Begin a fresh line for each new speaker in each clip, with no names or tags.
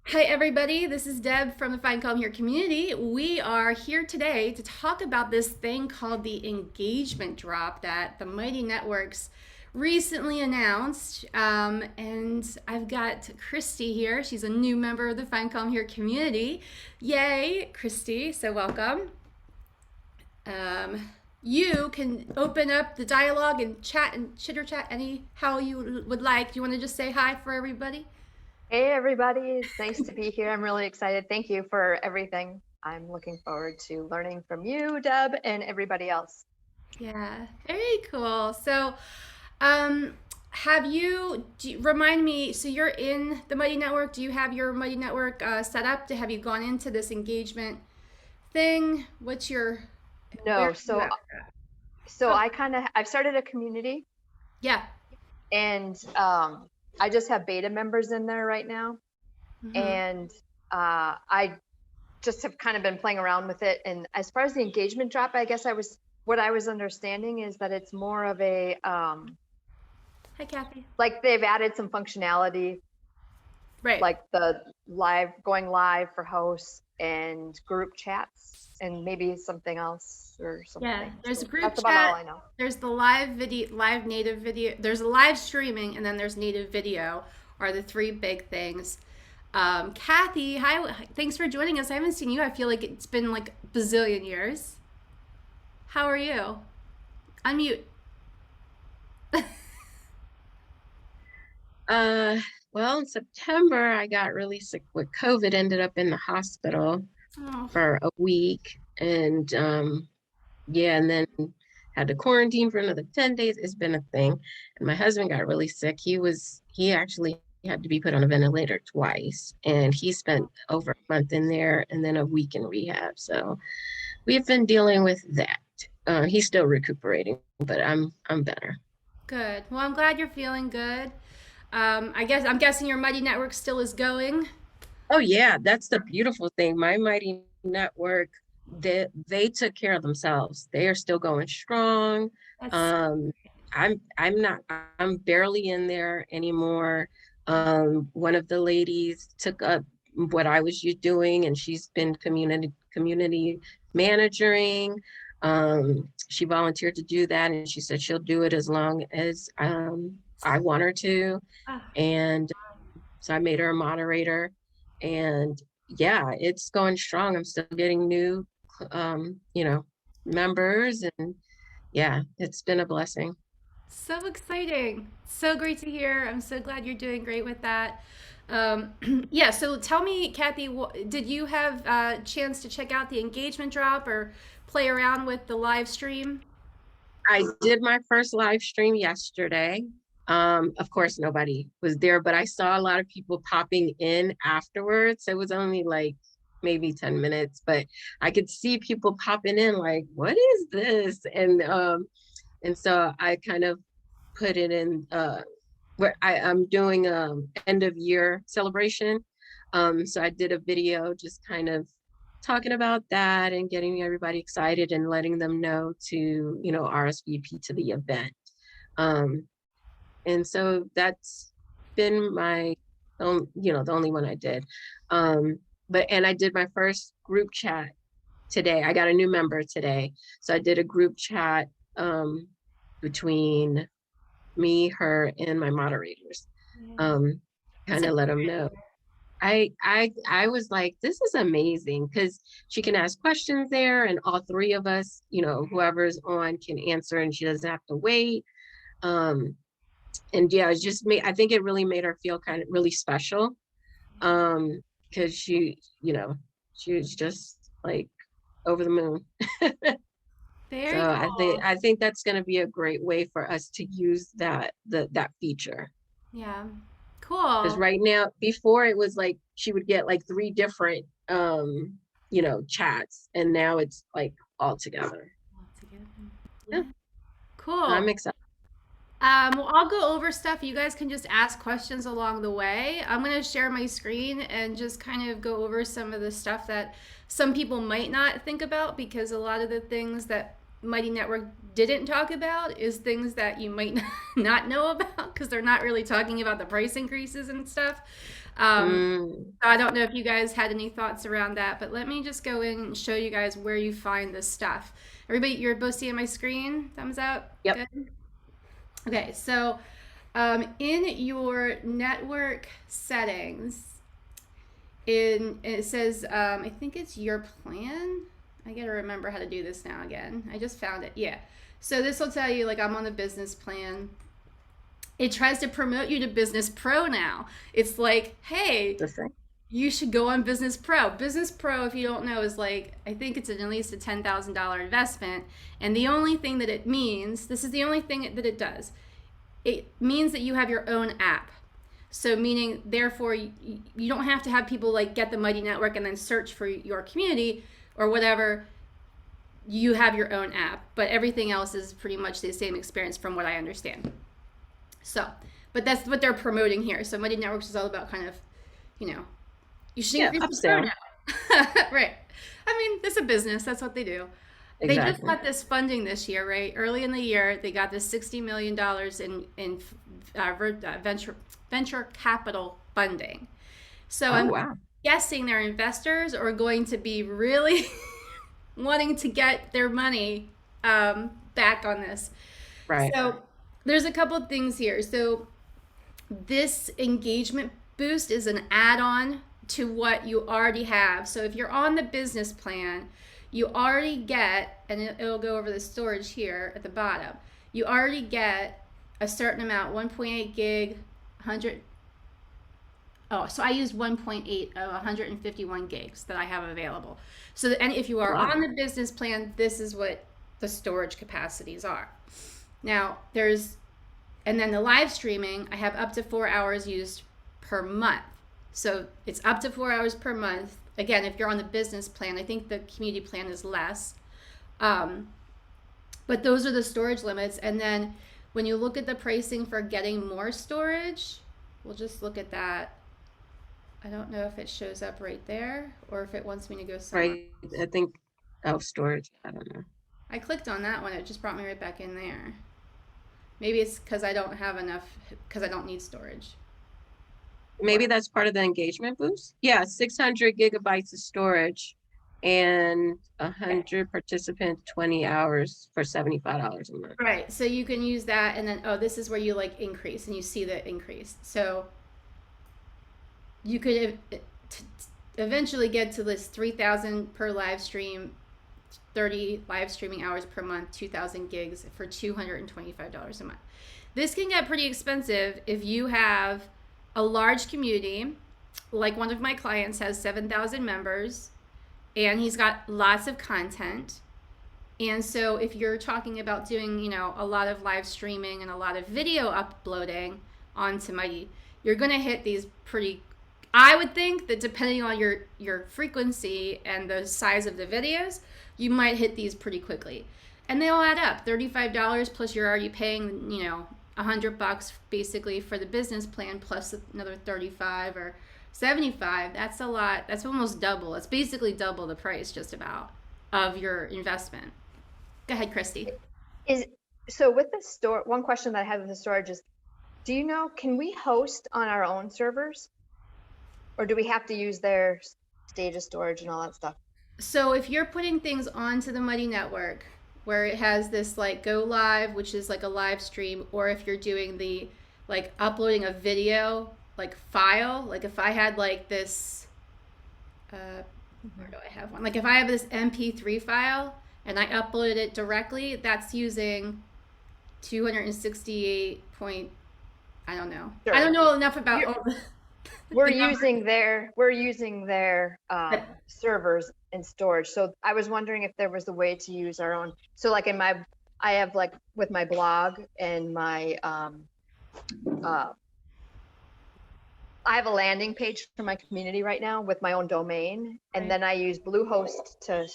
Hi, everybody. This is Deb from the Find Calm Here community. We are here today to talk about this thing called the engagement drop that the Mighty Networks recently announced. And I've got Christy here. She's a new member of the Find Calm Here community. Yay, Christy. So, welcome. Um, you can open up the dialogue and chat and chitter chat any how you would like. Do you want to just say hi for everybody?
Hey everybody, it's nice to be here. I'm really excited. Thank you for everything. I'm looking forward to learning from you, Deb, and everybody else.
Yeah, very cool. So, um, remind me, so you're in the Mighty Network. Do you have your Mighty Network set up? Have you gone into this engagement thing? Where
No,
are you
so
at?
so
Oh,
I kind of I've started a community
yeah.
and I just have beta members in there right now.
Mm-hmm.
And I just have kind of been playing around with it. And as far as the engagement drop, I guess what I was understanding is that it's more of a
Hi, Kathy.
like they've added some functionality
Right.
like the live going live for hosts and group chats and maybe something else or
Yeah.
something.
There's a
So
group
that's about all
chat.
I know.
There's the live video, live native video. There's live streaming, and then there's native video. Are the three big things. Kathy, hi. Thanks for joining us. I haven't seen you. I feel like it's been like a bazillion years. How are you? Unmute.
Uh, well, in September, I got really sick with COVID, ended up in the hospital
Oh,
for a week. And yeah, and then had to quarantine for another 10 days. It's been a thing. And my husband got really sick. He actually had to be put on a ventilator twice. And he spent over a month in there and then a week in rehab. So we've been dealing with that. He's still recuperating, but I'm better.
good. Well, I'm glad you're feeling good. I'm guessing your Mighty Network still is going.
Oh yeah, that's the beautiful thing. My Mighty Network, they took care of themselves. They are still going strong.
That's
Um, I'm not I'm barely in there anymore. One of the ladies took up what I was doing, and she's been community managing. She volunteered to do that, and she said she'll do it as long as I want her to.
ah,
And so I made her a moderator. And yeah, it's going strong. I'm still getting new, you know, members. And yeah, it's been a blessing.
so exciting. So great to hear. I'm so glad you're doing great with that. Um, yeah, so tell me, Kathy, did you have a chance to check out the engagement drop or play around with the live stream?
I did my first live stream yesterday. Of course, nobody was there, but I saw a lot of people popping in afterwards. It was only like maybe 10 minutes, but I could see people popping in like, what is this? And so I kind of put it in where I'm doing end of year celebration. So I did a video just kind of talking about that and getting everybody excited and letting them know to, RSVP to the event. Um, and so that's been the only one I did. And I did my first group chat today. I got a new member today. So I did a group chat between me, her, and my moderators. Um,
That's
Kind
a
of let them know. I was like, this is amazing because she can ask questions there, and all three of us, whoever's on can answer, and she doesn't have to wait. Um, and yeah, it's just me. I think it really made her feel kind of really special. Because she was just like over the moon. So
very
I think
cool.
I think that's going to be a great way for us to use that feature.
Yeah,
Because
cool.
right now, before it was like she would get like three different chats, and now it's like all together. Yeah,
Yeah, cool.
I'm excited.
Well, I'll go over stuff. You guys can just ask questions along the way. I'm going to share my screen and just kind of go over some of the stuff that some people might not think about because a lot of the things that Mighty Network didn't talk about is things that you might not know about because they're not really talking about the price increases and stuff. So I don't know if you guys had any thoughts around that, but let me just go in and show you guys where you find this stuff. Everybody, you're both seeing my screen? Thumbs up?
Yep.
Good? Okay, so in your network settings, it says, I think it's your plan. I gotta remember how to do this now again. I just found it. Yeah. So this will tell you, like, I'm on the business plan. It tries to promote you to Business Pro now. It's like, hey, you should go on Business Pro. Business Pro, if you don't know, is like, I think it's at least a $10,000 investment. And the only thing that it means, this is the only thing that it does, it means that you have your own app. So meaning, therefore, you don't have to have people like get the Mighty Network and then search for your community or whatever. You have your own app, but everything else is pretty much the same experience from what I understand. So, but that's what they're promoting here. So Mighty Networks is all about kind of, you should increase the turnout. Right. I mean, it's a business. That's what they do. Exactly. They just got this funding this year, right? Early in the year, they got this $60 million in venture capital funding. So I'm guessing their investors are going to be really wanting to get their money back on this. Right. So there's a couple of things here. So this engagement boost is an add-on to what you already have. So if you're on the business plan, you already get, and it'll go over the storage here at the bottom, you already get a certain amount, 1.8 gig, 100. Oh, so I use 1.8 of 151 gigs that I have available. So and if you are on the business plan, this is what the storage capacities are. Now and then the live streaming, I have up to 4 hours used per month. So it's up to 4 hours per month. Again, if you're on the business plan, I think the community plan is less. But those are the storage limits. And then when you look at the pricing for getting more storage, we'll just look at that. I don't know if it shows up right there or if it wants me to go somewhere.
Right. I think, storage. I don't know.
I clicked on that one. It just brought me right back in there. Maybe it's because I don't have enough, because I don't need storage.
Maybe that's part of the engagement boost. Yeah, 600 gigabytes of storage and 100 participant 20 hours for $75 a month.
Right. So you can use that, and then this is where you like increase, and you see the increase. So you could eventually get to this 3,000 per live stream, 30 live streaming hours per month, 2,000 gigs for $225 a month. This can get pretty expensive if you have a large community. Like one of my clients has 7,000 members and he's got lots of content. And so if you're talking about doing, a lot of live streaming and a lot of video uploading onto Mighty, you're going to hit these pretty, I would think that depending on your frequency and the size of the videos, you might hit these pretty quickly. And they all add up, $35 plus you're already paying, $100 basically for the business plan plus another 35 or 75. That's a lot. That's almost double. It's basically double the price just about of your investment. Go ahead, Christy.
So with the store, one question that I have with the storage is, can we host on our own servers? Or do we have to use their stage of storage and all that stuff?
So if you're putting things onto the Mighty Network, where it has this like go live, which is like a live stream, or if you're doing the like uploading a video like file, like if I had like this, where do I have one? Like if I have this MP3 file and I uploaded it directly, that's using 268 point, I don't know. Sure. I don't know enough about all the
we're using their servers and storage. So I was wondering if there was a way to use our own. So like I have like with my blog and my I have a landing page for my community right now with my own domain, and then I use Bluehost to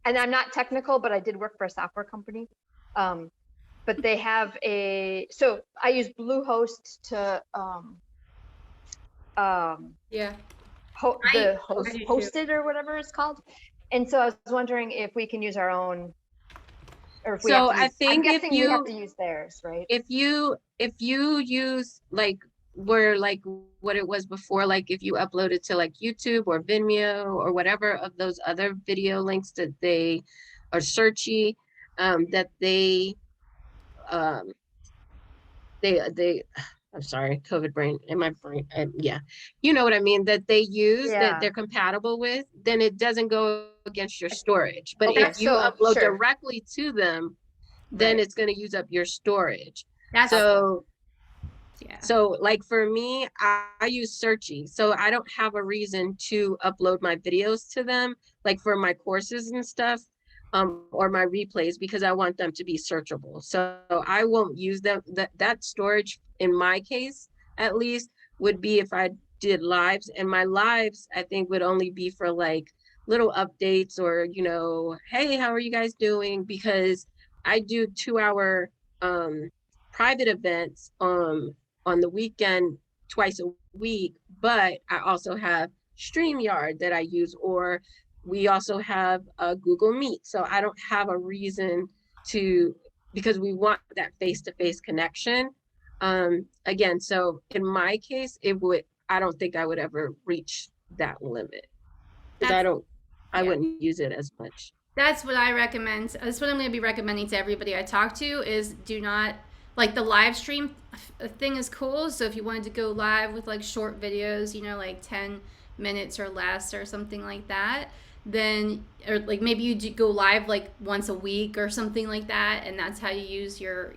and I'm not technical, but I did work for a software company. But they have so I use Bluehost to hosted or whatever it's called. And so I was wondering if we can use our own Or if we have
So
to
I
use, I'm
think
guessing we have to use theirs, right?
if you use like where like what it was before, like if you upload it to like YouTube or Vimeo or whatever of those other video links that they are searchy, that um they I'm sorry, COVID brain in my brain. Yeah, you know what I mean, that they use that
Yeah.
they're compatible with, then it doesn't go against your storage. But
Okay,
if you
so
upload
sure.
directly to them, then
Right.
it's going to use up your storage.
That's
So
yeah.
so like for me, I use Searchy. So I don't have a reason to upload my videos to them, like for my courses and stuff, or my replays, because I want them to be searchable. So I won't use them. That storage in my case, at least, would be if I did lives, and my lives, I think, would only be for like little updates or, hey, how are you guys doing? Because I do 2-hour private events on the weekend twice a week, but I also have StreamYard that I use, or we also have a Google Meet. So I don't have a reason to, because we want that face-to-face connection. Again, so in my case, I don't think I would ever reach that limit, because I
Yeah.
wouldn't use it as much.
That's what I recommend. That's what I'm going to be recommending to everybody I talk to is do not like the live stream thing is cool. So if you wanted to go live with like short videos, like 10 minutes or less or something like that, then or like maybe you do go live like once a week or something like that, and that's how you use your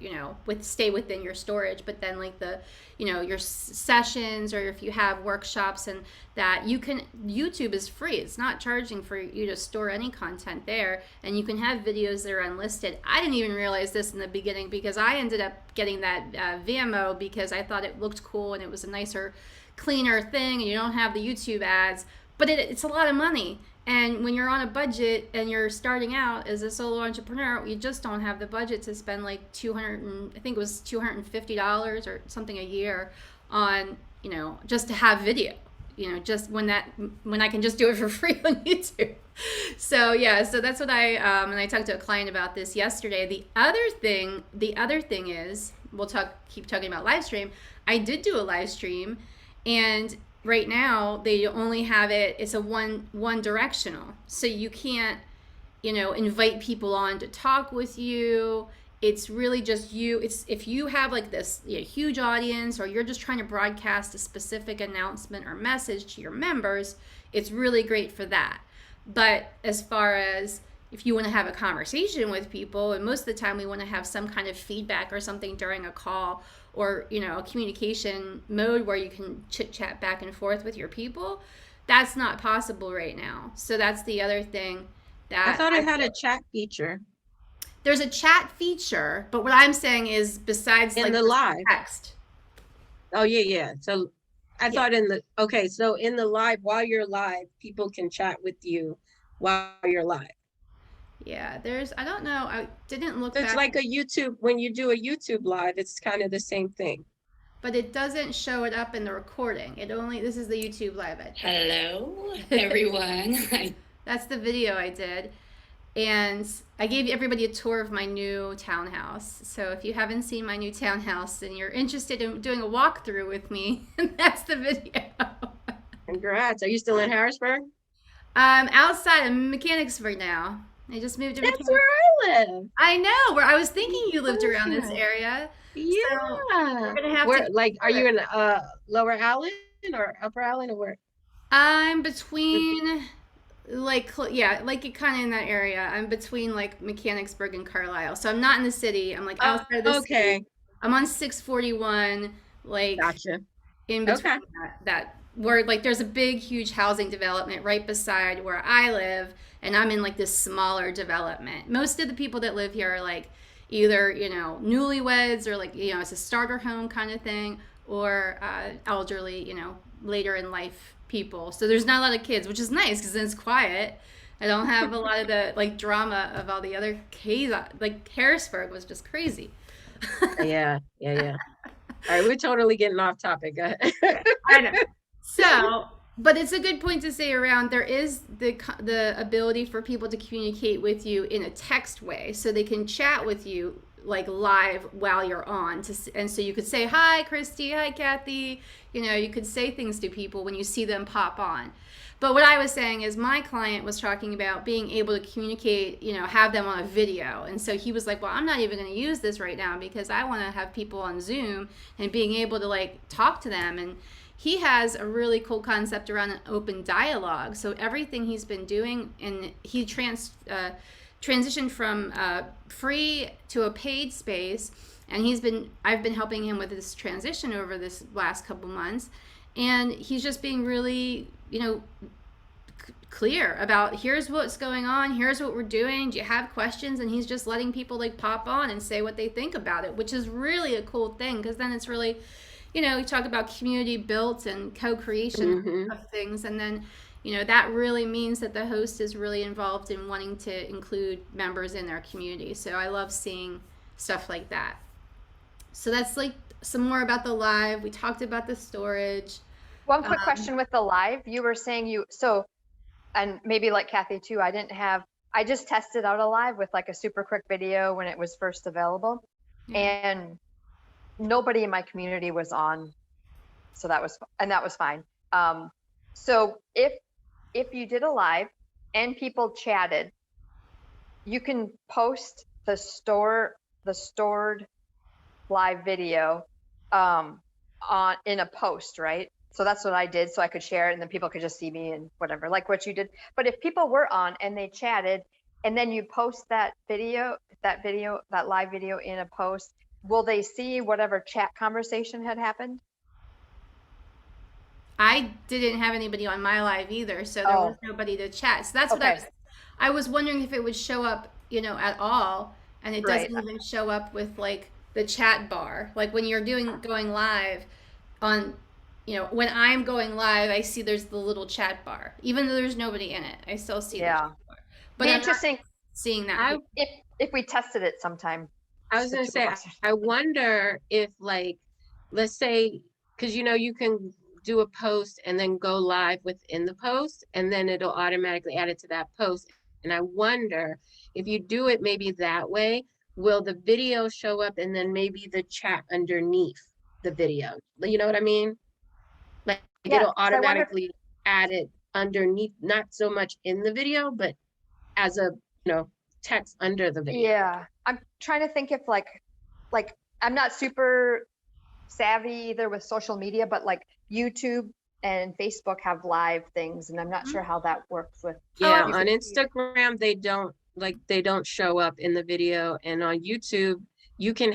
stay within your storage. But then like the your sessions, or if you have workshops and that, YouTube is free. It's not charging for you to store any content there, and you can have videos that are unlisted. I didn't even realize this in the beginning, because I ended up getting that VMO because I thought it looked cool and it was a nicer, cleaner thing, and you don't have the YouTube ads, but it's a lot of money. And when you're on a budget and you're starting out as a solo entrepreneur, you just don't have the budget to spend like I think it was $250 or something a year on, just to have video, just when I can just do it for free on YouTube. So yeah, so that's what and I talked to a client about this yesterday. The other thing is, keep talking about live stream. I did do a live stream, and right now they only have it's a one directional, so you can't invite people on to talk with you. It's really just you. It's if you have like this huge audience, or you're just trying to broadcast a specific announcement or message to your members, it's really great for that. But as far as if you want to have a conversation with people, and most of the time we want to have some kind of feedback or something during a call, or a communication mode where you can chit chat back and forth with your people, that's not possible right now. So that's the other thing that
I thought it had a chat feature.
There's a chat feature, but what I'm saying is, besides
in
like
the live
text.
Oh yeah. So I thought so in the live, while you're live, people can chat with you while you're live.
Yeah, I don't know, I didn't look
It's
back,
like a YouTube, when you do a YouTube live, it's kind of the same thing.
but it doesn't show it up in the recording. This is the YouTube live I did.
Hello, everyone.
That's the video I did. And I gave everybody a tour of my new townhouse. So if you haven't seen my new townhouse and you're interested in doing a walkthrough with me, that's the video.
Congrats. Are you still in Harrisburg?
Outside of Mechanicsburg now. I just moved to
That's where I live.
I know. Where I was thinking you lived around this area.
Yeah.
So we're gonna have
Where,
to.
like, are you in Lower Allen or Upper Allen, or where?
I'm between, like, like kind of in that area. I'm between like Mechanicsburg and Carlisle. So I'm not in the city. I'm like outside of the city. I'm on 641, like
Gotcha.
in between that where like there's a big, huge housing development right beside where I live, and I'm in like this smaller development. Most of the people that live here are like either newlyweds, or like it's a starter home kind of thing, or elderly, later in life people. So there's not a lot of kids, which is nice because then it's quiet. I don't have a lot of the like drama of all the other chaos. Like Harrisburg was just crazy.
Yeah. All right, we're totally getting off topic.
I know. So But it's a good point to say around there is the ability for people to communicate with you in a text way, so they can chat with you like live while you're on. And so you could say hi, Christy, hi, Kathy. You know, you could say things to people when you see them pop on. But what I was saying is my client was talking about being able to communicate, you know, have them on a video. And so he was like, well, I'm not even going to use this right now because I want to have people on Zoom and being able to like talk to them. And he has a really cool concept around an open dialogue. So everything he's been doing, and he transitioned from free to a paid space, and I've been helping him with this transition over this last couple months, and he's just being really, you know, clear about here's what's going on, here's what we're doing, do you have questions? And he's just letting people like pop on and say what they think about it, which is really a cool thing, because then it's really, you know, we talk about community built and co-creation of things, and then, you know, that really means that the host is really involved in wanting to include members in their community. So I love seeing stuff like that. So that's like some more about the live. We talked about the storage.
One quick question with the live. You were saying and maybe like Kathy too, I just tested out a live with like a super quick video when it was first available.
Yeah.
And nobody in my community was on. So that was fine. So if you did a live and people chatted, you can post the stored live video in a post, right? So that's what I did, so I could share it and then people could just see me and whatever, like what you did. But if people were on and they chatted and then you post that live video in a post, will they see whatever chat conversation had happened?
I didn't have anybody on my live either, so there was nobody to chat. So that's what I was wondering if it would show up, you know, at all, and it doesn't even show up with like the chat bar. Like when you're going live on, you know, when I'm going live, I see there's the little chat bar, even though there's nobody in it. I still see the chat bar. But I'm
interesting
seeing that.
If we tested it sometime.
I was going to say, I wonder if, like, let's say, because, you know, you can do a post and then go live within the post, and then it'll automatically add it to that post. And I wonder if you do it maybe that way, will the video show up and then maybe the chat underneath the video? You know what I mean? Like it'll automatically add it underneath, not so much in the video, but as a, you know, text under the video.
Yeah, I'm trying to think if like I'm not super savvy either with social media, but like YouTube and Facebook have live things, and I'm not sure how that works with.
Yeah, on Instagram they don't show up in the video, and on YouTube you can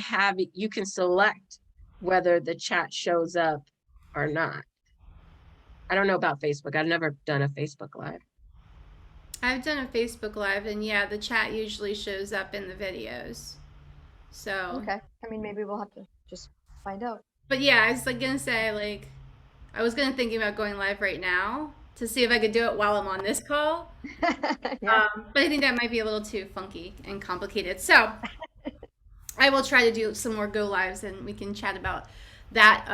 select whether the chat shows up or not. I don't know about Facebook. I've never done a Facebook live.
I've done a Facebook live, and yeah, the chat usually shows up in the videos. So
okay, I mean, maybe we'll have to just find out.
But yeah, I was like gonna say, like, I was gonna think about going live right now to see if I could do it while I'm on this call.
Yeah.
But I think that might be a little too funky and complicated. So I will try to do some more go lives, and we can chat about that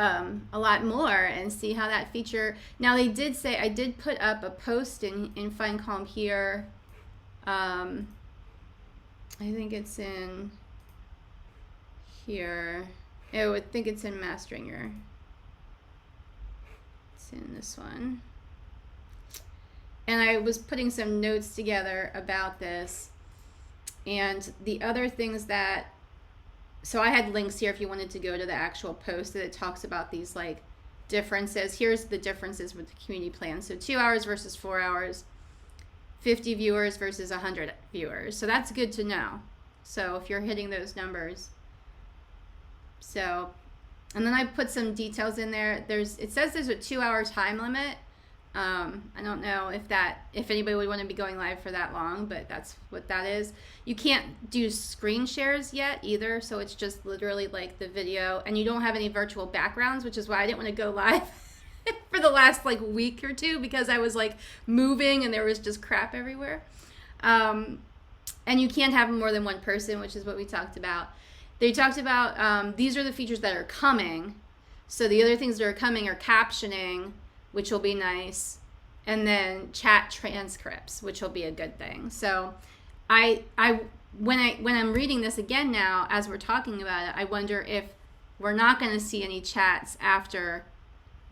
a lot more and see how that feature. Now they did say, I did put up a post in Find Calm here. I think it's in here. I would think it's in Mastringer. It's in this one. And I was putting some notes together about this. And the other things that, so I had links here if you wanted to go to the actual post that it talks about these like differences. Here's the differences with the community plan. So 2 hours versus 4 hours, 50 viewers versus 100 viewers. So that's good to know. So if you're hitting those numbers. So, and then I put some details in there. It says there's a 2 hour time limit. I don't know if anybody would want to be going live for that long, but that's what that is. You can't do screen shares yet either, so it's just literally like the video, and you don't have any virtual backgrounds, which is why I didn't want to go live for the last like week or two, because I was like moving and there was just crap everywhere. And you can't have more than one person, which is what we talked about. They talked about these are the features that are coming. So the other things that are coming are captioning, which will be nice, and then chat transcripts, which will be a good thing. So I when I'm reading this again now as we're talking about it, I wonder if we're not going to see any chats after,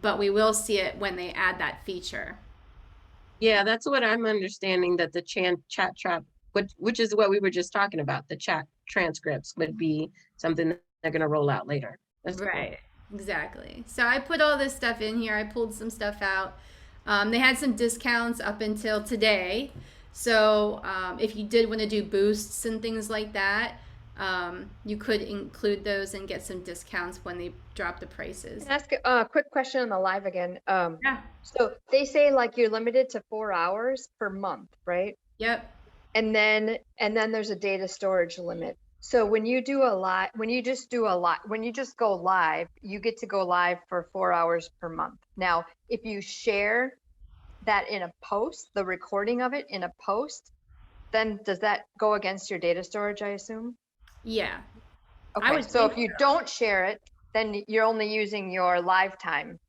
but we will see it when they add that feature.
Yeah, that's what I'm understanding, that the chat trap, which is what we were just talking about, the chat transcripts would be something that they're going to roll out later. That's cool.
Right, exactly. So I put all this stuff in here. I pulled some stuff out. They had some discounts up until today. So if you did want to do boosts and things like that, you could include those and get some discounts when they drop the prices.
Can I ask a quick question on the live again?
Yeah.
So they say like you're limited to 4 hours per month, right?
Yep.
And then there's a data storage limit. So when you do a live, when you just go live, you get to go live for 4 hours per month. Now, if you share that in a post, the recording of it in a post, then does that go against your data storage, I assume?
Yeah.
Okay,
would
so
think
if you don't share it, then you're only using your live time.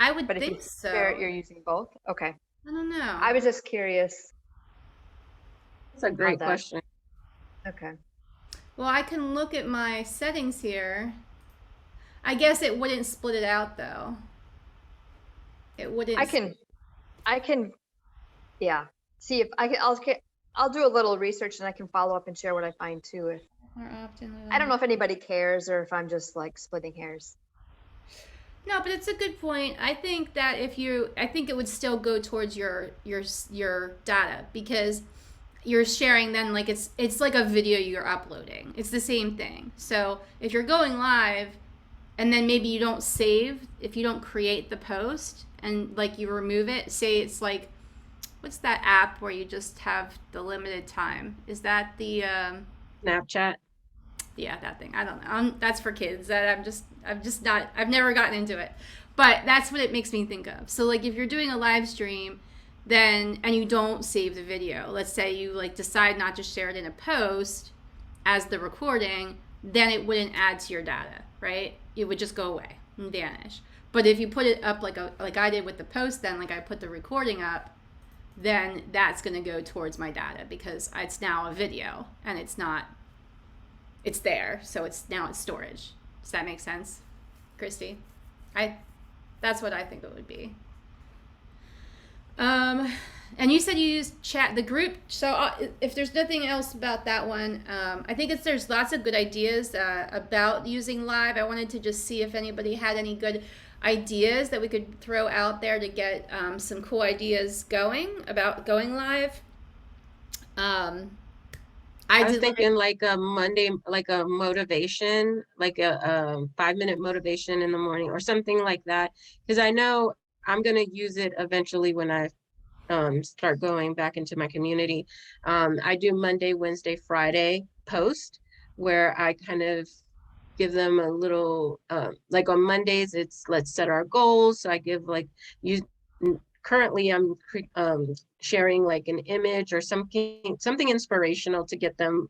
I would
But if
think
you
so.
share it, you're using both? Okay.
I don't know.
I was just curious.
That's a great
that.
question.
Okay.
Well, I can look at my settings here. I guess it wouldn't split it out though. It wouldn't.
I can, yeah. See if I'll do a little research and I can follow up and share what I find too. If
More often.
I don't know if anybody cares or if I'm just like splitting hairs.
No, but it's a good point. I think that I think it would still go towards your data, because you're sharing then, like it's like a video you're uploading. It's the same thing. So if you're going live and then maybe you don't save, if you don't create the post and like you remove it, say it's like, what's that app where you just have the limited time? Is that the
Snapchat.
yeah, that thing. I don't know. That's for kids. That I've never gotten into it, but that's what it makes me think of. So like if you're doing a live stream, then and you don't save the video, let's say you like decide not to share it in a post as the recording, then it wouldn't add to your data, right? It would just go away and vanish. But if you put it up like I did with the post, then like I put the recording up, then that's going to go towards my data because it's now a video and it's there, so it's storage. Does that make sense, Christy? That's what I think it would be. And you said you use chat, the group. So if there's nothing else about that one, I think there's lots of good ideas about using live. I wanted to just see if anybody had any good ideas that we could throw out there to get some cool ideas going about going live.
I was thinking like a Monday, like a motivation, like a 5-minute motivation in the morning or something like that. Because I know I'm going to use it eventually when I start going back into my community. I do Monday, Wednesday, Friday post where I kind of give them a little, like on Mondays, it's let's set our goals. So I give like currently I'm sharing like an image or something inspirational to get them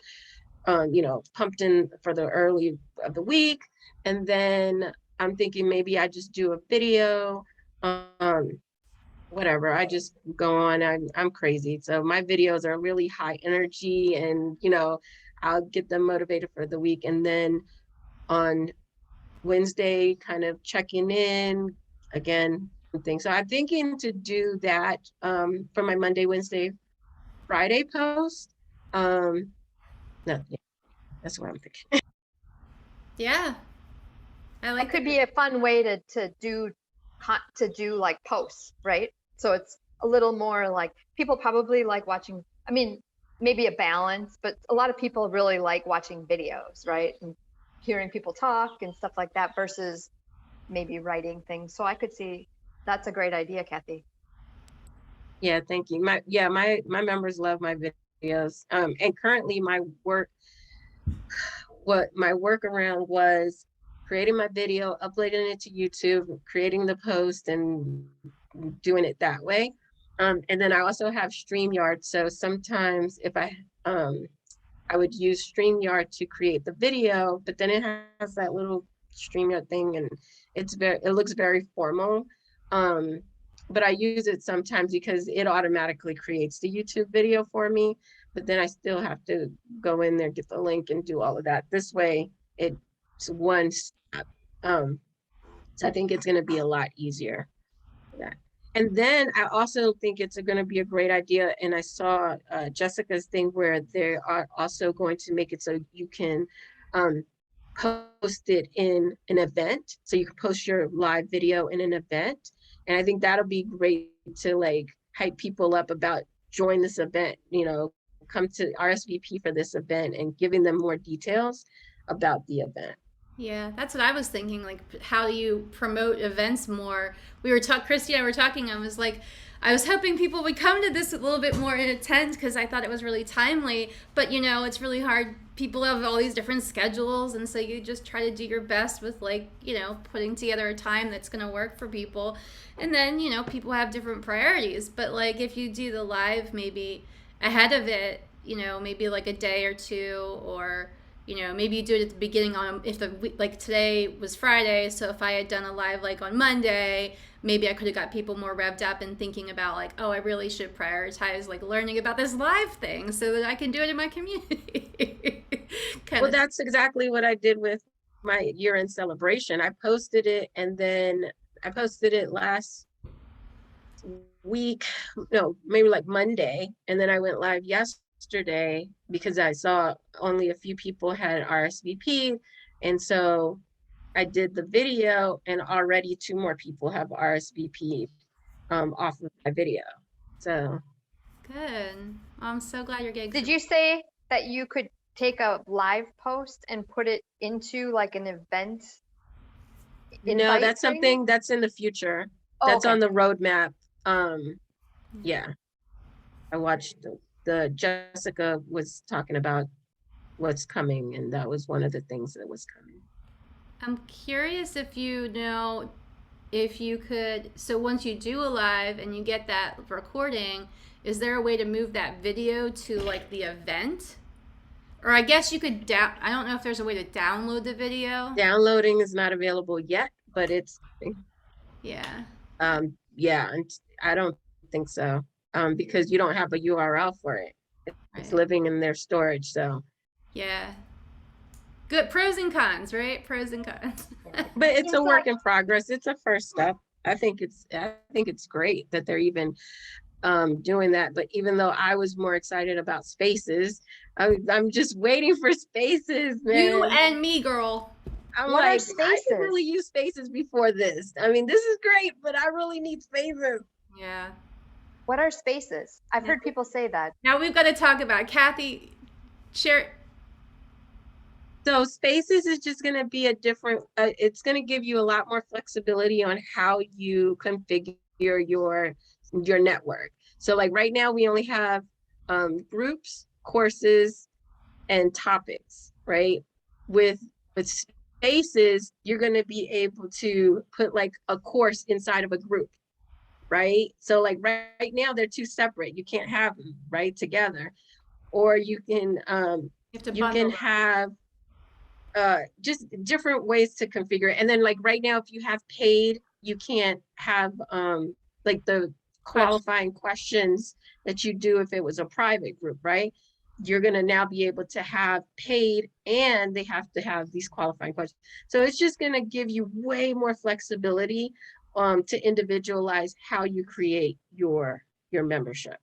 pumped in for the early of the week. And then I'm thinking maybe I just do a video, whatever. I just go on. I'm crazy. So my videos are really high energy and I'll get them motivated for the week. And then on Wednesday, kind of checking in again, thing. So I'm thinking to do that for my Monday, Wednesday, Friday post. No, yeah, that's what I'm thinking.
Yeah, I like
It could be a fun way to do like posts, right? So it's a little more like people probably like watching. I mean, maybe a balance, but a lot of people really like watching videos, right? And hearing people talk and stuff like that versus maybe writing things. So I could see that's a great idea, Kathy.
Yeah, thank you. My members love my videos. And currently my workaround was creating my video, uploading it to YouTube, creating the post and doing it that way. And then I also have StreamYard. So sometimes if I would use StreamYard to create the video, but then it has that little StreamYard thing and it looks very formal. But I use it sometimes because it automatically creates the YouTube video for me, but then I still have to go in there, get the link and do all of that. This way it's one step. So I think it's going to be a lot easier for that. And then I also think it's going to be a great idea. And I saw Jessica's thing where they are also going to make it so you can post it in an event. So you can post your live video in an event. And I think that'll be great to like hype people up about join this event, you know, come to RSVP for this event and giving them more details about the event.
Yeah, that's what I was thinking. Like, how do you promote events more? Christy and I were talking. I was like, I was hoping people would come to this a little bit more and attend because I thought it was really timely. But, you know, it's really hard. People have all these different schedules. And so you just try to do your best with, like, you know, putting together a time that's going to work for people. And then, you know, people have different priorities. But, like, if you do the live maybe ahead of it, you know, maybe like a day or two, or you know, maybe you do it at the beginning on, if like today was Friday, so if I had done a live like on Monday, maybe I could have got people more revved up and thinking about like, oh, I really should prioritize like learning about this live thing so that I can do it in my community.
Well, that's exactly what I did with my year-end celebration. I posted it, and then I posted it last week, no, maybe like Monday, and then I went live yesterday because I saw only a few people had RSVP, and so I did the video, and already 2 more people have RSVP off of my video. So
good. I'm so glad you're getting.
Did you say that you could take a live post and put it into like an event?
No, that's something that's in the future. That's on the roadmap. Yeah, I watched the Jessica was talking about what's coming, and that was one of the things that was coming.
I'm curious if you know if you could, so once you do a live and you get that recording, is there a way to move that video to like the event? Or I guess you could I don't know if there's a way to download the video.
Downloading is not available yet, but it's
yeah.
Yeah, and I don't think so. Because you don't have a URL for it. It's living in their storage, so
yeah. Good pros and cons, right? Pros and cons.
But it's a work in progress. It's a first step. I think it's great that they're even doing that. But even though I was more excited about Spaces, I'm just waiting for Spaces, man.
You and me, girl.
I'm
what
like,
are Spaces?
I really use Spaces before this. I mean, this is great, but I really need Spaces.
Yeah.
What are Spaces? I've heard people say that.
Now we've got to talk about Kathy. Share.
So Spaces is just going to be a different, it's going to give you a lot more flexibility on how you configure your network. So like right now we only have groups, courses, and topics, right? With Spaces, you're going to be able to put like a course inside of a group, right? So like right now they're 2 separate. You can't have them right together. Or you can have just different ways to configure it. And then like right now, if you have paid, you can't have like the qualifying questions that you do if it was a private group, right? You're going to now be able to have paid, and they have to have these qualifying questions. So it's just going to give you way more flexibility to individualize how you create your membership.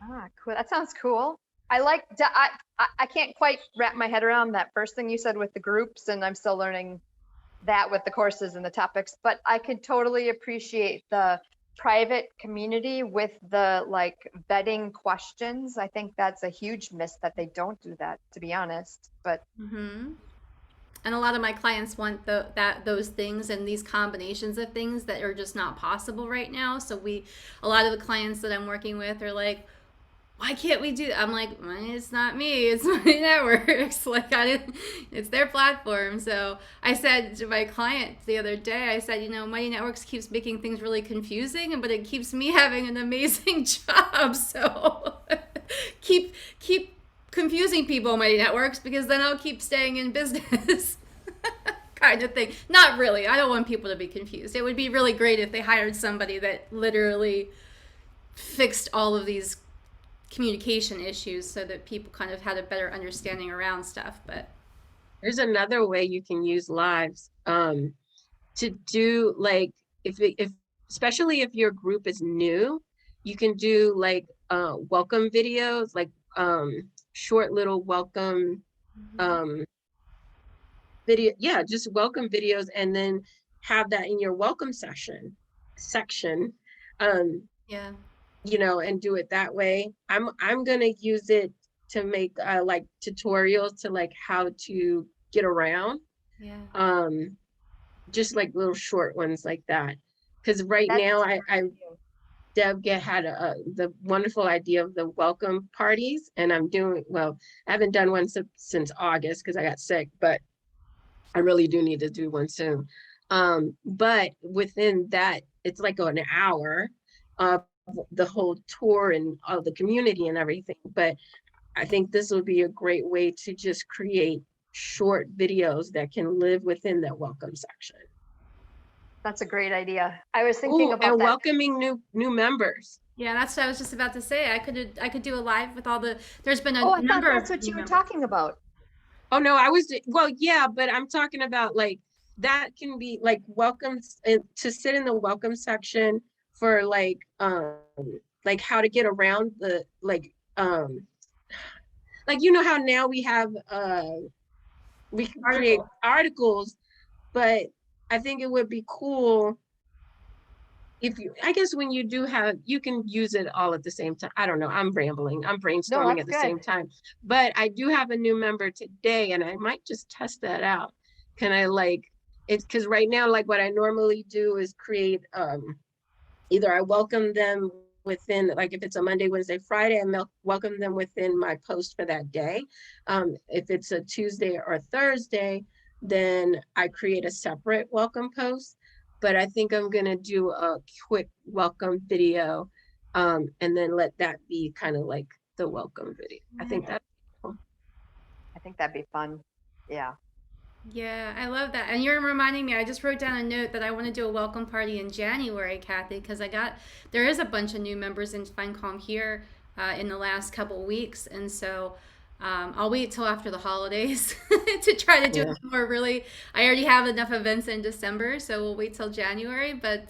Ah, cool. That sounds cool. I can't quite wrap my head around that first thing you said with the groups, and I'm still learning that with the courses and the topics, but I could totally appreciate the private community with the like vetting questions. I think that's a huge miss that they don't do that, to be honest. But
and a lot of my clients want those things and these combinations of things that are just not possible right now. So a lot of the clients that I'm working with are like, why can't we do that? I'm like, it's not me, it's my networks. Like it's their platform. So I said to my client the other day, I said, you know, Mighty Networks keeps making things really confusing, but it keeps me having an amazing job. So keep confusing people, Mighty Networks, because then I'll keep staying in business. kind of thing. Not really. I don't want people to be confused. It would be really great if they hired somebody that literally fixed all of these communication issues so that people kind of had a better understanding around stuff. But
There's another way you can use lives to do like if especially if your group is new, you can do like welcome videos, like short little welcome video, yeah, just welcome videos, and then have that in your welcome section,
yeah.
you know, and do it that way. I'm gonna use it to make like tutorials to like how to get around,
Yeah.
just like little short ones like that. Because right
That's
now
smart
I
too.
Deb had the wonderful idea of the welcome parties, and I'm doing, well, I haven't done one since August because I got sick, but I really do need to do one soon. But within that, it's like an hour of the whole tour and all the community and everything. But I think this will be a great way to just create short videos that can live within that welcome section.
That's a great idea. I was thinking
Ooh,
about
and
that.
welcoming new members.
Yeah, that's what I was just about to say. I could do a live with all the. There's been a
Oh, I thought
number
that's
of
what you were
members.
talking about.
Oh no, I was, well, yeah, but I'm talking about like that can be like welcome to sit in the welcome section for like how to get around the like you know how now we have we can create articles, but I think it would be cool if you, I guess when you do have, you can use it all at the same time. I don't know, I'm rambling, I'm brainstorming
that's
at the
good.
same time. But I do have a new member today and I might just test that out. Can I like, it's because right now, like what I normally do is create, either I welcome them within, like if it's a Monday, Wednesday, Friday, I welcome them within my post for that day. If it's a Tuesday or Thursday, then I create a separate welcome post. But I think I'm gonna do a quick welcome video, and then let that be kind of like the welcome video. I think that's cool.
I think that'd be fun. Yeah.
Yeah, I love that. And you're reminding me, I just wrote down a note that I want to do a welcome party in January, Kathy, because there is a bunch of new members in FineCom here in the last couple weeks. And so I'll wait till after the holidays to try to do
Yeah.
it more really. I already have enough events in December, so we'll wait till January. But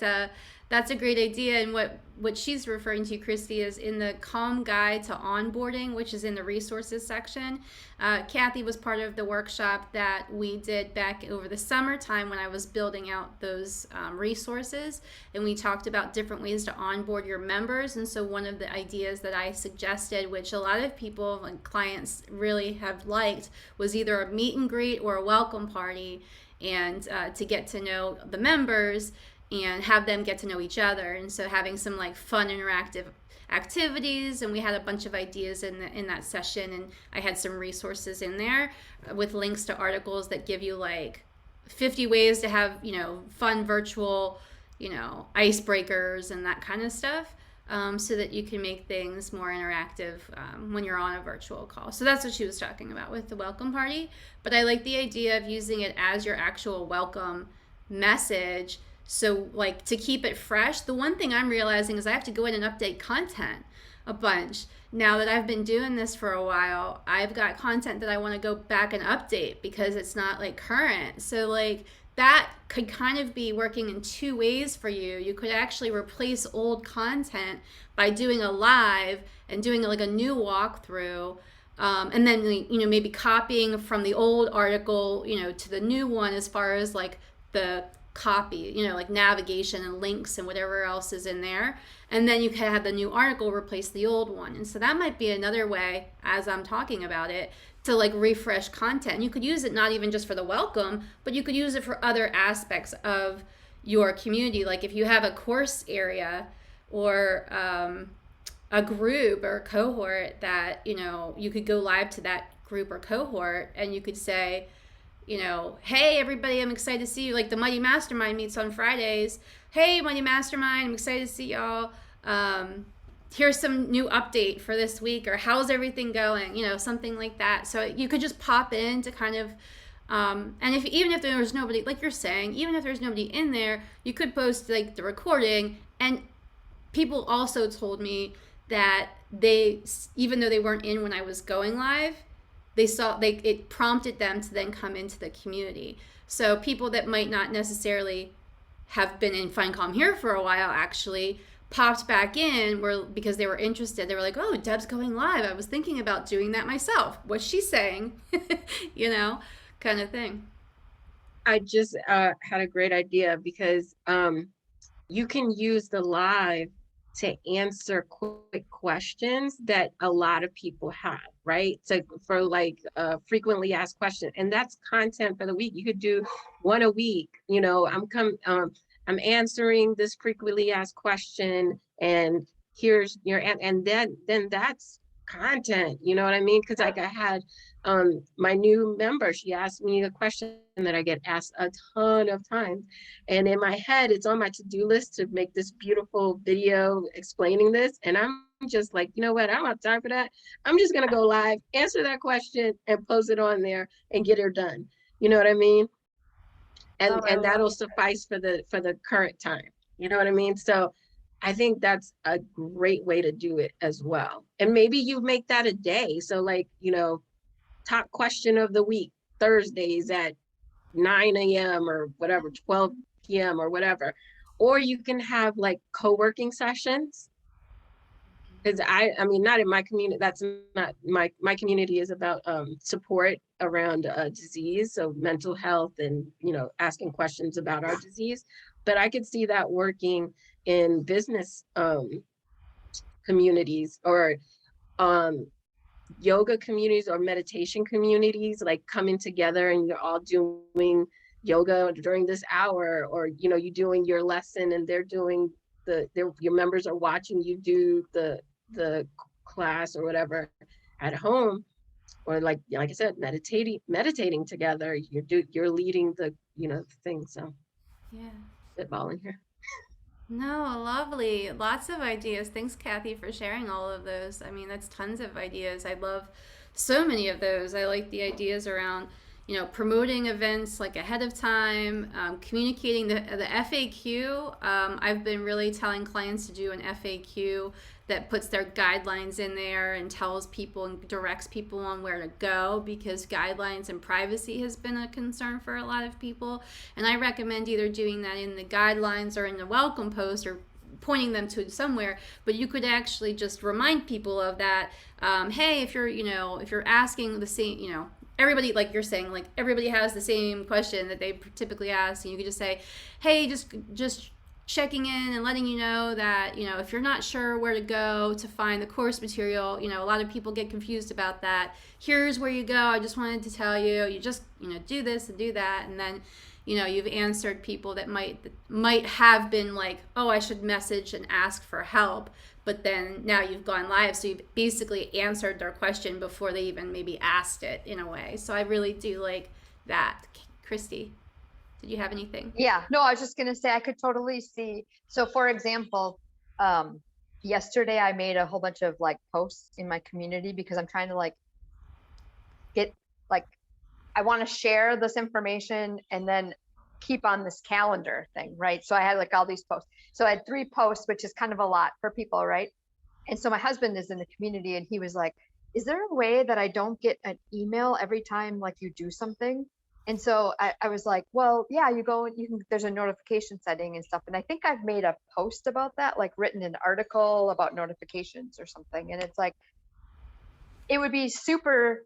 that's a great idea. And what she's referring to, Christy, is in the Calm Guide to Onboarding, which is in the resources section. Kathy was part of the workshop that we did back over the summertime when I was building out those resources. And we talked about different ways to onboard your members. And so one of the ideas that I suggested, which a lot of people and clients really have liked, was either a meet and greet or a welcome party, and to get to know the members and have them get to know each other. And so having some like fun interactive activities, and we had a bunch of ideas in that session, and I had some resources in there with links to articles that give you like 50 ways to have, you know, fun virtual, you know, icebreakers and that kind of stuff, so that you can make things more interactive when you're on a virtual call. So that's what she was talking about with the welcome party. But I like the idea of using it as your actual welcome message. So like to keep it fresh, the one thing I'm realizing is I have to go in and update content a bunch. Now that I've been doing this for a while, I've got content that I want to go back and update because it's not like current. So like that could kind of be working in two ways for you. You could actually replace old content by doing a live and doing like a new walkthrough. And then, you know, maybe copying from the old article, you know, to the new one as far as like the copy, you know, like navigation and links and whatever else is in there. And then you can have the new article replace the old one. And so that might be another way, as I'm talking about it, to like refresh content. You could use it not even just for the welcome, but you could use it for other aspects of your community. Like if you have a course area or a group or a cohort that, you know, you could go live to that group or cohort and you could say, you know, hey everybody, I'm excited to see you. Like the Mighty Mastermind meets on Fridays. Hey Mighty Mastermind, I'm excited to see y'all. Here's some new update for this week, or how's everything going? You know, something like that. So you could just pop in to kind of And even if there was nobody, like you're saying, even if there's nobody in there, you could post like the recording. And people also told me that they, even though they weren't in when I was going live, it prompted them to then come into the community. So people that might not necessarily have been in Find Calm here for a while actually popped back in because they were interested. They were like, oh, Deb's going live. I was thinking about doing that myself. What's she saying? Kind of thing.
I just had a great idea because you can use the live to answer quick questions that a lot of people have, right? So for like frequently asked questions, and that's content for the week. You could do one a week. I'm answering this frequently asked question, and here's your and then that's content. You know what I mean? Because like I had my new member, she asked me a question that I get asked a ton of times. And in my head, it's on my to-do list to make this beautiful video explaining this. And I'm just like, you know what? I don't have time for that. I'm just going to go live, answer that question, and post it on there and get her done. You know what I mean? And that'll suffice for the current time. You know what I mean? So I think that's a great way to do it as well. And maybe you make that a day. So like, top question of the week, Thursdays at 9 a.m. or whatever, 12 p.m. or whatever. Or you can have like co-working sessions. Because I mean, not in my community, that's not my community is about support around disease, so mental health and, asking questions about our disease. But I could see that working in business communities or yoga communities or meditation communities, like coming together and you're all doing yoga during this hour, or you doing your lesson and they're doing your members are watching you do the class or whatever at home, or like I said, meditating together. You're leading the thing. So
Yeah.
spitballing here.
No, lovely. Lots of ideas. Thanks, Kathy, for sharing all of those. I mean, that's tons of ideas. I love so many of those. I like the ideas around, promoting events like ahead of time, communicating the FAQ. I've been really telling clients to do an FAQ that puts their guidelines in there and tells people and directs people on where to go, because guidelines and privacy has been a concern for a lot of people. And I recommend either doing that in the guidelines or in the welcome post, or pointing them to somewhere. But you could actually just remind people of that. Hey, if you're asking the same, everybody, like you're saying, like everybody has the same question that they typically ask, and you could just say, hey, just checking in and letting you know that, if you're not sure where to go to find the course material, a lot of people get confused about that. Here's where you go. I just wanted to tell you, you just, do this and do that. And then, you've answered people that might have been like, oh, I should message and ask for help. But then now you've gone live. So you've basically answered their question before they even maybe asked it, in a way. So I really do like that. Christy, did you have anything?
Yeah, no, I was just going to say, I could totally see. So for example, yesterday I made a whole bunch of like posts in my community because I'm trying to get I want to share this information and then keep on this calendar thing, right? So I had all these posts. So I had 3 posts, which is kind of a lot for people, right? And so my husband is in the community and he was like, is there a way that I don't get an email every time you do something? And so I was like, well, yeah, there's a notification setting and stuff. And I think I've made a post about that, written an article about notifications or something. And it's it would be super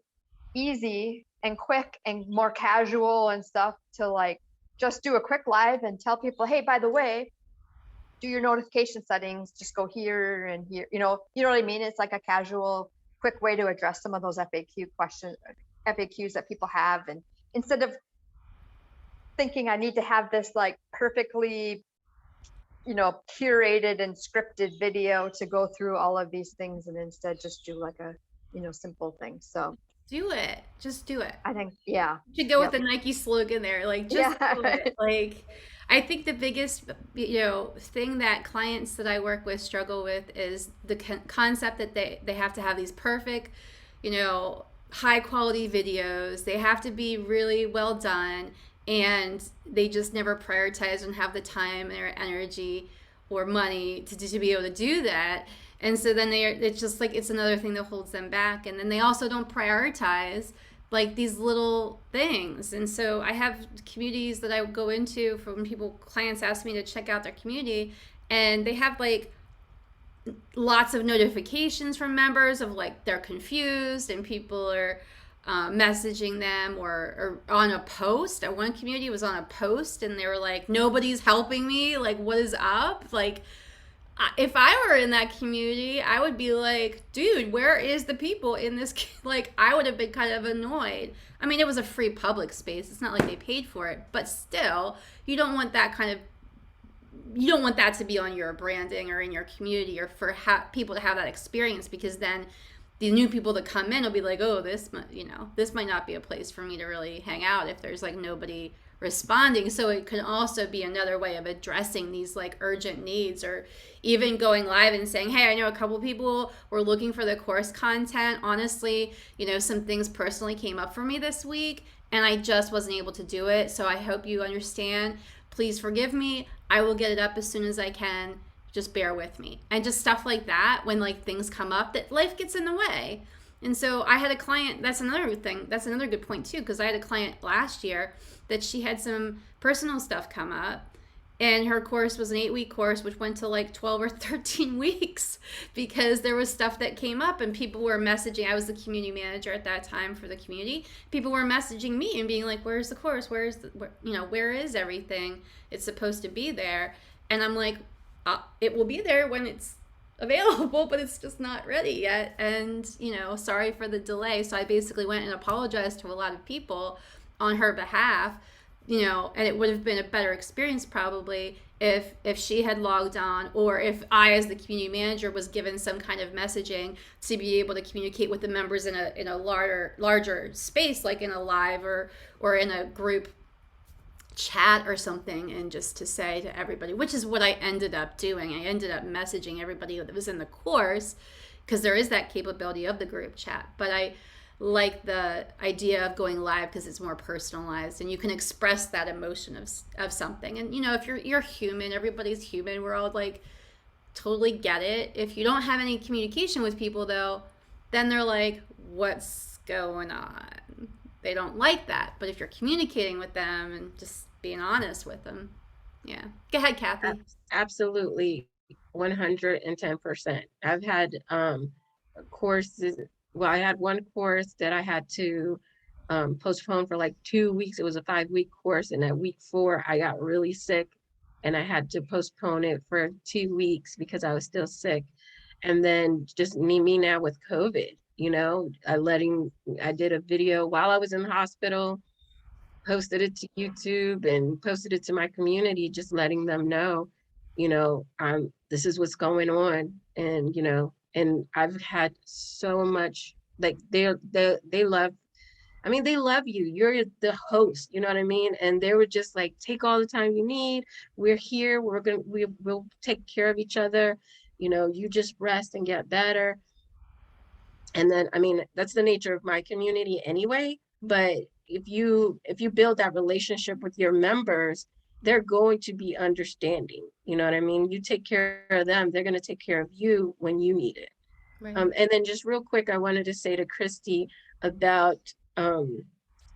easy and quick and more casual and stuff to just do a quick live and tell people, hey, by the way, do your notification settings, just go here and here, you know what I mean? It's a casual, quick way to address some of those FAQs that people have. And instead of thinking I need to have this perfectly, curated and scripted video to go through all of these things, and instead just do a, simple thing. So
do it. Just do it.
I think, yeah.
You should go with the Nike slogan there. Just do it. I think the biggest, thing that clients that I work with struggle with is the concept that they have to have these perfect, high quality videos. They have to be really well done, and they just never prioritize and have the time or energy or money to be able to do that. And so then it's just like it's another thing that holds them back. And then they also don't prioritize like these little things. And so I have communities that I go into from clients ask me to check out their community, and they have like lots of notifications from members of like they're confused and people are messaging them or on a post. One community was on a post and they were like, nobody's helping me, like what is up? Like if I were in that community, I would be like, dude, where is the people in this? Like I would have been kind of annoyed. I mean, it was a free public space, it's not like they paid for it, but still, you don't want that to be on your branding or in your community, or for people to have that experience, because then the new people that come in will be like, oh, this might not be a place for me to really hang out if there's like nobody responding. So it can also be another way of addressing these like urgent needs, or even going live and saying, hey, I know a couple people were looking for the course content. Honestly, some things personally came up for me this week and I just wasn't able to do it. So I hope you understand. Please forgive me. I will get it up as soon as I can. Just bear with me. And just stuff like that, when like things come up that life gets in the way. And so I had a client, that's another thing, that's another good point too, because I had a client last year that she had some personal stuff come up, and her course was an 8-week course, which went to like 12 or 13 weeks because there was stuff that came up and people were messaging. I was the community manager at that time for the community. People were messaging me and being like, where's the course? Where is everything? It's supposed to be there. And I'm like, it will be there when it's available, but it's just not ready yet. And, sorry for the delay. So I basically went and apologized to a lot of people on her behalf, and it would have been a better experience probably if she had logged on, or if I, as the community manager, was given some kind of messaging to be able to communicate with the members in a larger space, like in a live or in a group chat or something, and just to say to everybody, which is what I ended up doing. I ended up messaging everybody that was in the course, because there is that capability of the group chat. But I like the idea of going live because it's more personalized and you can express that emotion of something. And if you're human, everybody's human, we're all like, totally get it. If you don't have any communication with people though, then they're like, what's going on? They don't like that. But if you're communicating with them and just being honest with them, yeah. Go ahead, Kathy.
Absolutely, 110%. I've had courses. Well, I had one course that I had to postpone for like 2 weeks. It was a 5-week course, and at week 4, I got really sick, and I had to postpone it for 2 weeks because I was still sick. And then just me now with COVID. I did a video while I was in the hospital, posted it to YouTube and posted it to my community, just letting them know, this is what's going on. And, and I've had so much, like they love, they love you. You're the host, you know what I mean? And they were just like, take all the time you need. We're here. We'll take care of each other. You just rest and get better. And then, that's the nature of my community anyway. But if you build that relationship with your members, they're going to be understanding. You know what I mean? You take care of them, they're going to take care of you when you need it. Right. And then just real quick, I wanted to say to Christy about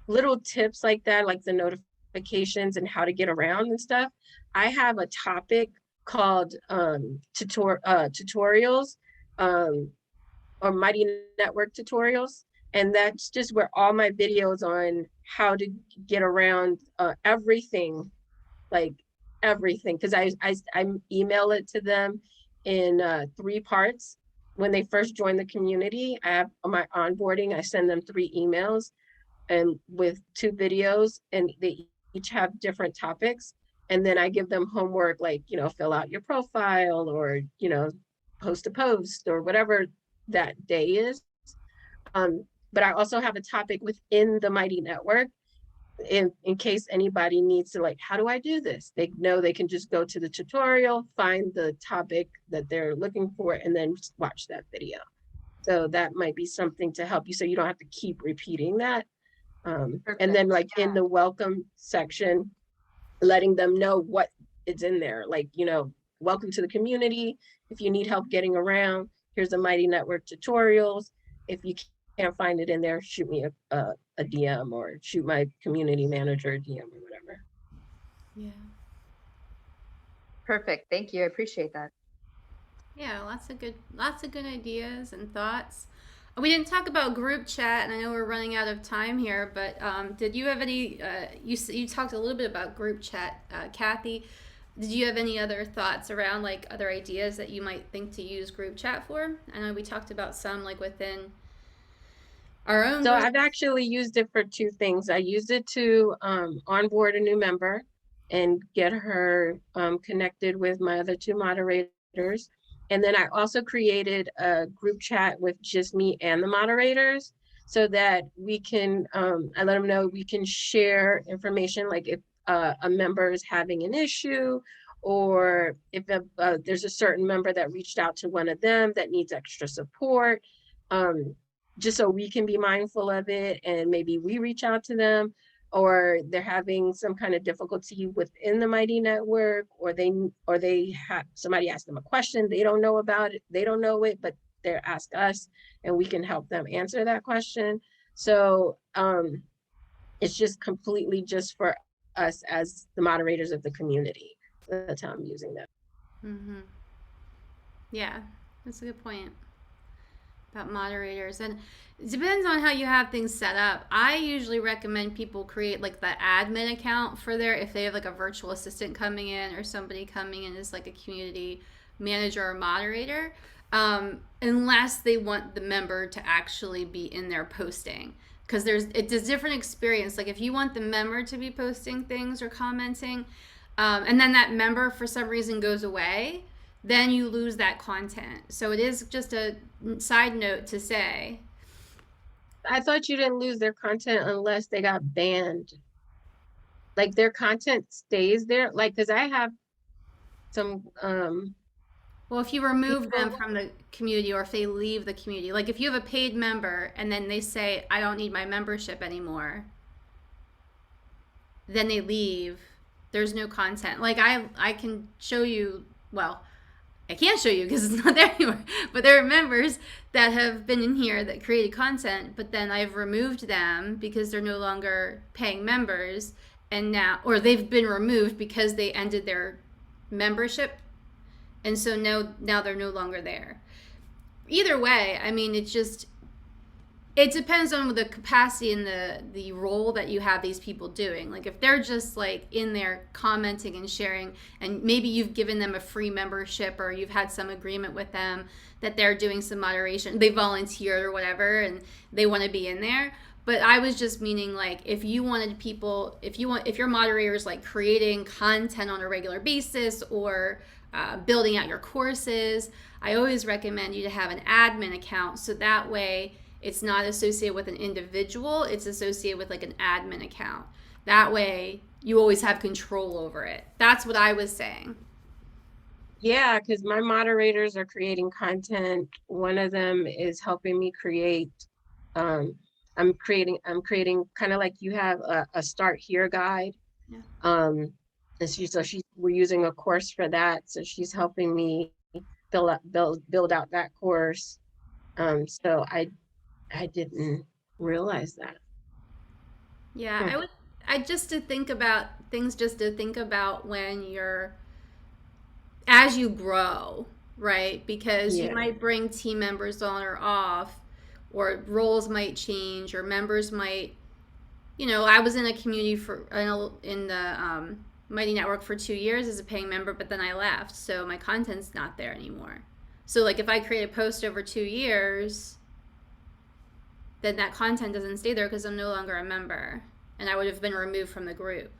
little tips like that, like the notifications and how to get around and stuff. I have a topic called tutorials. Or Mighty Network tutorials. And that's just where all my videos on how to get around everything, like everything. Because I email it to them in 3 parts. When they first join the community, I have my onboarding, I send them 3 emails and with 2 videos, and they each have different topics. And then I give them homework, like, fill out your profile, or, post a post, or whatever that day is. But I also have a topic within the Mighty Network in case anybody needs to, like, how do I do this? They know they can just go to the tutorial, find the topic that they're looking for, and then watch that video. So that might be something to help you so you don't have to keep repeating that. And
Perfect.
then like in
Yeah.
the welcome section, letting them know what is in there. Like, welcome to the community. If you need help getting around, here's the Mighty Network tutorials. If you can't find it in there, shoot me a DM or shoot my community manager a DM or whatever.
Yeah.
Perfect. Thank you. I appreciate that.
Yeah, lots of good ideas and thoughts. We didn't talk about group chat, and I know we're running out of time here. But did you have any? You talked a little bit about group chat, Kathy. Did you have any other thoughts around like other ideas that you might think to use group chat for? I know we talked about some like within our own.
So
group.
I've actually used it for two things. I used it to onboard a new member and get her connected with my other two moderators. And then I also created a group chat with just me and the moderators so that we can, I let them know we can share information, like if a member is having an issue, or if there's a certain member that reached out to one of them that needs extra support. Just so we can be mindful of it, and maybe we reach out to them, or they're having some kind of difficulty within the Mighty Network, or they have somebody ask them a question, they don't know about it, they don't know it, but they ask us and we can help them answer that question. So it's just completely just for us as the moderators of the community. That's how I'm using that.
Mm-hmm. Yeah, that's a good point about moderators, and it depends on how you have things set up. I usually recommend people create like the admin account for their, if they have like a virtual assistant coming in or somebody coming in as like a community manager or moderator, unless they want the member to actually be in there posting, because it's a different experience. Like if you want the member to be posting things or commenting, and then that member for some reason goes away, then you lose that content. So it is just a side note to say.
I thought you didn't lose their content unless they got banned. Like their content stays there. Like, because I have some
Well, if you remove them from the community, or if they leave the community, like if you have a paid member and then they say, I don't need my membership anymore, then they leave, there's no content. Like I can show you, well, I can't show you because it's not there anymore, but there are members that have been in here that created content, but then I've removed them because they're no longer paying members, and now, or they've been removed because they ended their membership, and so now they're no longer there. Either way, I mean, it depends on the capacity and the role that you have these people doing. Like if they're just like in there commenting and sharing, and maybe you've given them a free membership or you've had some agreement with them that they're doing some moderation, they volunteered or whatever, and they want to be in there. But I was just meaning like if you wanted people, if your moderator is like creating content on a regular basis or building out your courses, I always recommend you to have an admin account, so that way it's not associated with an individual, it's associated with like an admin account. That way you always have control over it. That's what I was saying.
Yeah, because my moderators are creating content. One of them is helping me create, I'm creating kind of like you have a start here guide.
Yeah.
And we're using a course for that. So she's helping me build out that course. So I didn't realize that.
Yeah, just to think about when as you grow, right? Because you might bring team members on or off, or roles might change, or members might, I was in a community in the Mighty Network for 2 years as a paying member, but then I left, so my content's not there anymore. So like if I create a post over 2 years, then that content doesn't stay there because I'm no longer a member, and I would have been removed from the group.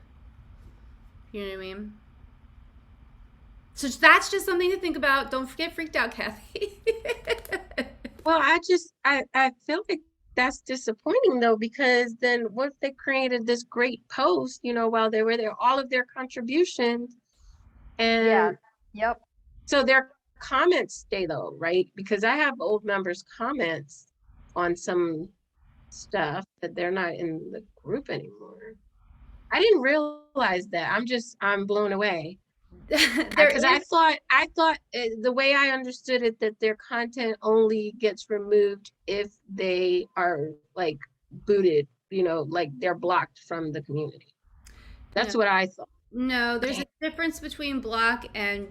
You know what I mean? So that's just something to think about. Don't get freaked out, Kathy.
Well, I feel like that's disappointing though, because then what if they created this great post, while they were there, all of their contributions, and
Yep.
so their comments stay though, right? Because I have old members' comments on some stuff that they're not in the group anymore. I didn't realize that. I'm blown away. Because I thought the way I understood it, that their content only gets removed if they are like booted, like they're blocked from the community. That's what I thought.
No, there's a difference between block and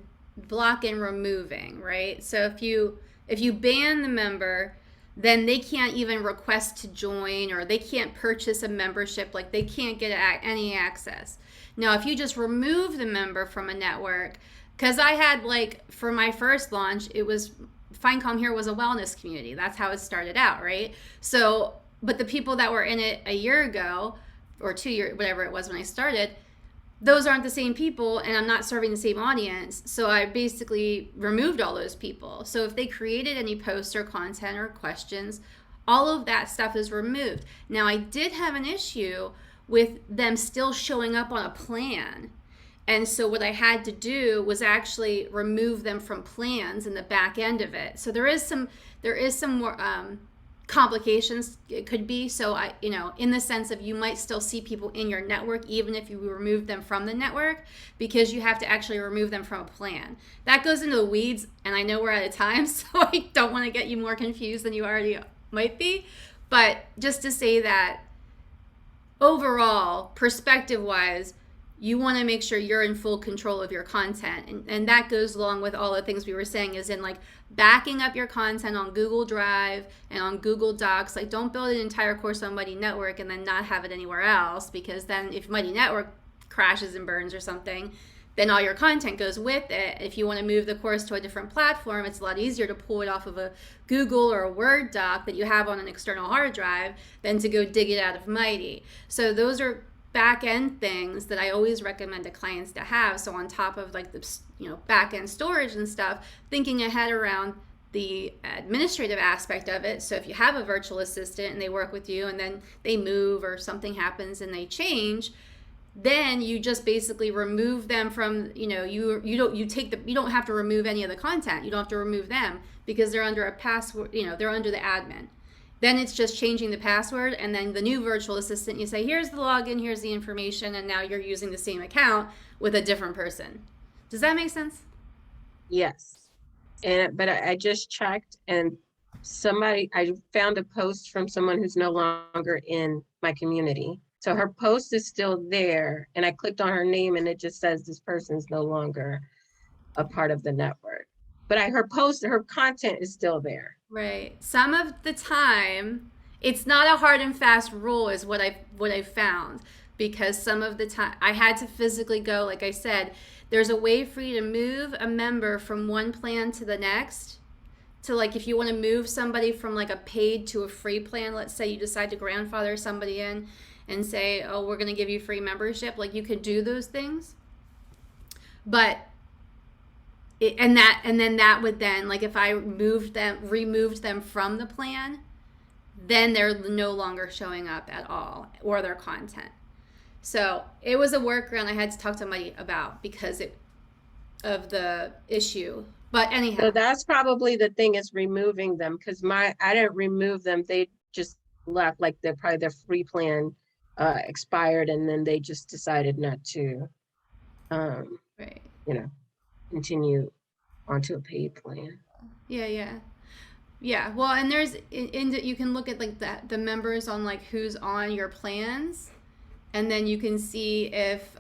removing, right? So if you ban the member, then they can't even request to join, or they can't purchase a membership, like they can't get any access. Now, if you just remove the member from a network, because I had, like, for my first launch, it was Find Calm Here was a wellness community. That's how it started out, right? So, but the people that were in it a year ago or 2 years, whatever it was when I started, those aren't the same people, and I'm not serving the same audience. So I basically removed all those people. So if they created any posts or content or questions, all of that stuff is removed. Now, I did have an issue with them still showing up on a plan. And so what I had to do was actually remove them from plans in the back end of it. So there is some more complications it could be. So in the sense of, you might still see people in your network even if you remove them from the network, because you have to actually remove them from a plan. That goes into the weeds, and I know we're out of time, so I don't want to get you more confused than you already might be. But just to say that overall, perspective wise, you want to make sure you're in full control of your content. And that goes along with all the things we were saying, is in like backing up your content on Google Drive and on Google Docs. Like, don't build an entire course on Mighty Network and then not have it anywhere else, because then if Mighty Network crashes and burns or something, then all your content goes with it. If you want to move the course to a different platform, it's a lot easier to pull it off of a Google or a Word doc that you have on an external hard drive than to go dig it out of Mighty. So those are back end things that I always recommend to clients to have. So on top of like the back end storage and stuff, thinking ahead around the administrative aspect of it. So if you have a virtual assistant and they work with you and then they move or something happens and they change, then you just basically remove them from, you don't have to remove any of the content. You don't have to remove them because they're under a password, they're under the admin. Then it's just changing the password, and then the new virtual assistant, you say, here's the login, here's the information, and now you're using the same account with a different person. Does that make sense?
Yes. But I just checked, and I found a post from someone who's no longer in my community. So her post is still there, and I clicked on her name and it just says this person's no longer a part of the network. But her content is still there.
Right. Some of the time, it's not a hard and fast rule is what I found, because some of the time I had to physically go, like I said, there's a way for you to move a member from one plan to the next. To, like, if you want to move somebody from like a paid to a free plan, let's say you decide to grandfather somebody in and say, oh, we're going to give you free membership, like you could do those things. But and then that would then, like, if I removed them from the plan, then they're no longer showing up at all, or their content. So it was a workaround I had to talk to Mighty about because of the issue. But anyhow,
so that's probably the thing, is removing them, because I didn't remove them. They just left, like their free plan expired, and then they just decided not to
right.
Continue onto a paid plan.
Yeah. Well, and there's you can look at like the members on like who's on your plans, and then you can see if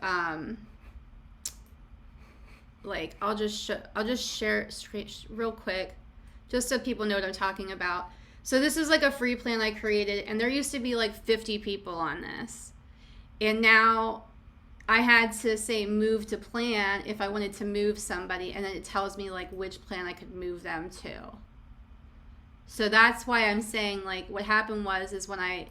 like I'll just share real quick, just so people know what I'm talking about. So this is like a free plan I created, and there used to be like 50 people on this, and now I had to say move to plan if I wanted to move somebody, and then it tells me like which plan I could move them to. So that's why I'm saying, like, what happened is when I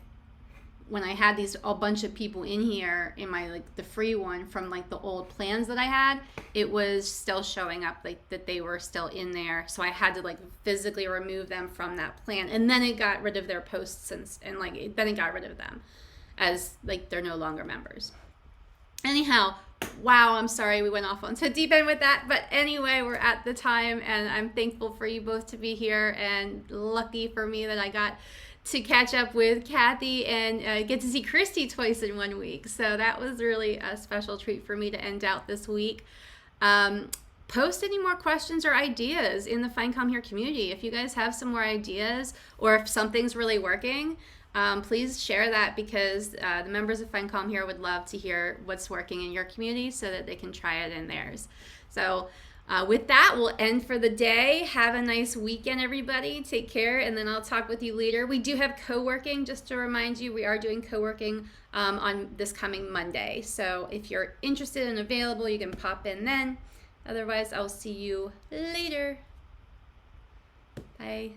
had a bunch of people in here in my, like, the free one from like the old plans that I had, it was still showing up like that they were still in there. So I had to like physically remove them from that plan, and then it got rid of their posts and like then it got rid of them as like they're no longer members. Anyhow, wow, I'm sorry we went off on so deep end with that. But anyway, we're at the time, and I'm thankful for you both to be here, and lucky for me that I got to catch up with Kathy and get to see Christy twice in 1 week. So that was really a special treat for me to end out this week. Post any more questions or ideas in the FindCom Here community. If you guys have some more ideas, or if something's really working, please share that, because the members of FindCom Here would love to hear what's working in your community so that they can try it in theirs. So with that, we'll end for the day. Have a nice weekend, everybody. Take care, and then I'll talk with you later. We do have co-working, just to remind you, we are doing co-working on this coming Monday. So if you're interested and available, you can pop in then. Otherwise, I'll see you later. Bye.